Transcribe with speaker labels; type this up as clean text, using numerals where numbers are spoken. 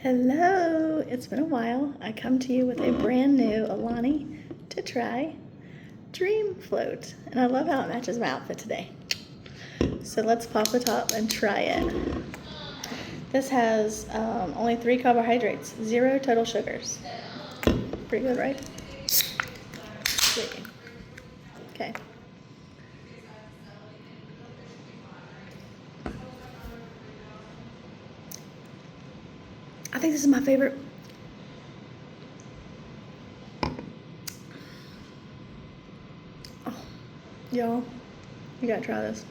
Speaker 1: Hello, it's been a while. I come to you with a brand new Alani to try Dream Float. And I love how it matches my outfit today. So let's pop the top and try it. This has only 3 carbohydrates, 0 total sugars. Pretty good, right? Okay. I think this is my favorite. Oh, y'all, you gotta try this.